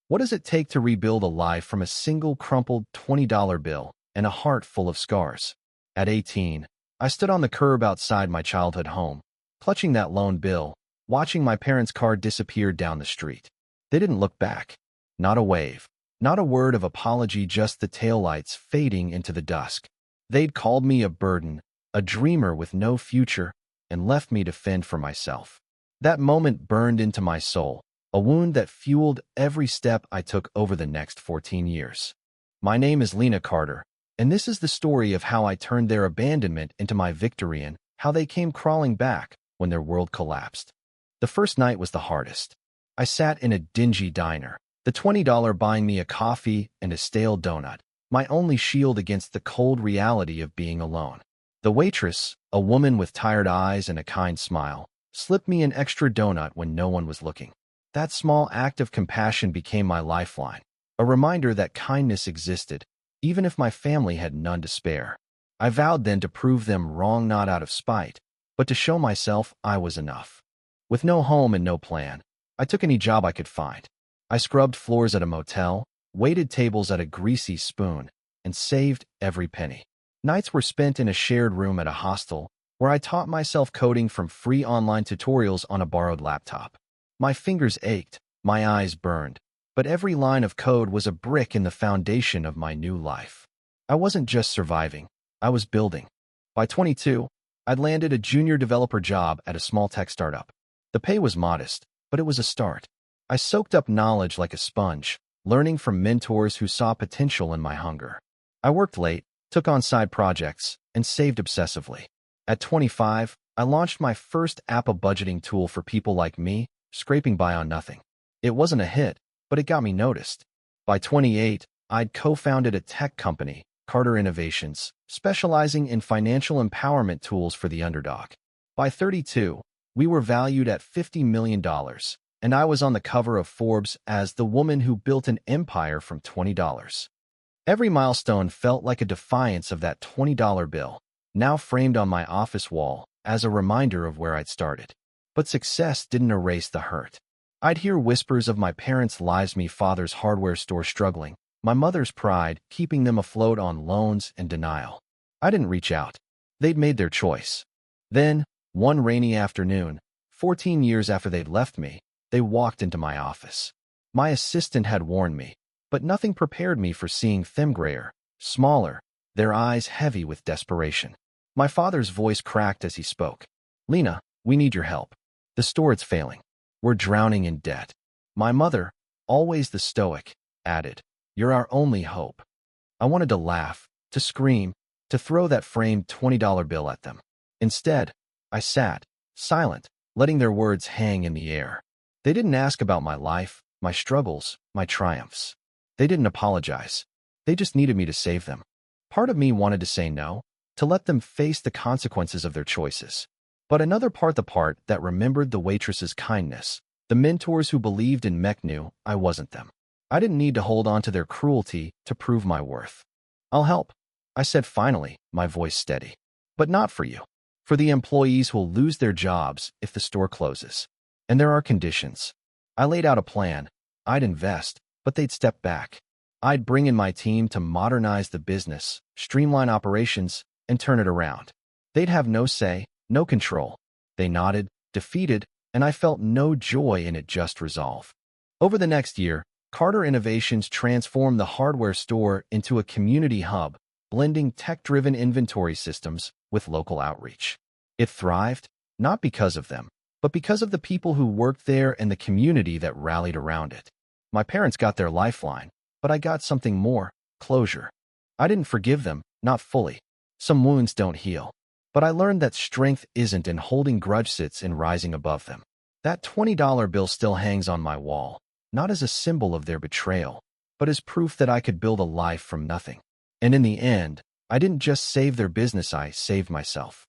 What does it take to rebuild a life from a single crumpled $20 bill and a heart full of scars? At 18, I stood on the curb outside my childhood home, clutching that lone bill, watching my parents' car disappear down the street. They didn't look back. Not a wave. Not a word of apology, just the taillights fading into the dusk. They'd called me a burden, a dreamer with no future, and left me to fend for myself. That moment burned into my soul, a wound that fueled every step I took over the next 14 years. My name is Lena Carter, and this is the story of how I turned their abandonment into my victory and how they came crawling back when their world collapsed. The first night was the hardest. I sat in a dingy diner, the $20 buying me a coffee and a stale donut, my only shield against the cold reality of being alone. The waitress, a woman with tired eyes and a kind smile, slipped me an extra donut when no one was looking. That small act of compassion became my lifeline, a reminder that kindness existed, even if my family had none to spare. I vowed then to prove them wrong, not out of spite, but to show myself I was enough. With no home and no plan, I took any job I could find. I scrubbed floors at a motel, waited tables at a greasy spoon, and saved every penny. Nights were spent in a shared room at a hostel, where I taught myself coding from free online tutorials on a borrowed laptop. My fingers ached, my eyes burned, but every line of code was a brick in the foundation of my new life. I wasn't just surviving, I was building. By 22, I'd landed a junior developer job at a small tech startup. The pay was modest, but it was a start. I soaked up knowledge like a sponge, learning from mentors who saw potential in my hunger. I worked late, took on side projects, and saved obsessively. At 25, I launched my first app, a budgeting tool for people like me, scraping by on nothing. It wasn't a hit, but it got me noticed. By 28, I'd co-founded a tech company, Carter Innovations, specializing in financial empowerment tools for the underdog. By 32, we were valued at $50 million, and I was on the cover of Forbes as the woman who built an empire from $20. Every milestone felt like a defiance of that $20 bill, now framed on my office wall as a reminder of where I'd started. But success didn't erase the hurt. I'd hear whispers of my parents' lives, my father's hardware store struggling, my mother's pride keeping them afloat on loans and denial. I didn't reach out. They'd made their choice. Then, one rainy afternoon, 14 years after they'd left me, they walked into my office. My assistant had warned me, but nothing prepared me for seeing them grayer, smaller, their eyes heavy with desperation. My father's voice cracked as he spoke. "Lena, we need your help. The store is failing. We're drowning in debt." My mother, always the stoic, added, "You're our only hope." I wanted to laugh, to scream, to throw that framed $20 bill at them. Instead, I sat, silent, letting their words hang in the air. They didn't ask about my life, my struggles, my triumphs. They didn't apologize. They just needed me to save them. Part of me wanted to say no, to let them face the consequences of their choices. But another part, the part that remembered the waitress's kindness, the mentors who believed in me, knew I wasn't them. I didn't need to hold on to their cruelty to prove my worth. "I'll help," I said finally, my voice steady. "But not for you. For the employees who'll lose their jobs if the store closes. And there are conditions." I laid out a plan. I'd invest, but they'd step back. I'd bring in my team to modernize the business, streamline operations, and turn it around. They'd have no say, no control. They nodded, defeated, and I felt no joy in it, just resolve. Over the next year, Carter Innovations transformed the hardware store into a community hub, blending tech-driven inventory systems with local outreach. It thrived, not because of them, but because of the people who worked there and the community that rallied around it. My parents got their lifeline, but I got something more: closure. I didn't forgive them, not fully. Some wounds don't heal. But I learned that strength isn't in holding grudge, sits in rising above them. That $20 bill still hangs on my wall, not as a symbol of their betrayal, but as proof that I could build a life from nothing. And in the end, I didn't just save their business, I saved myself.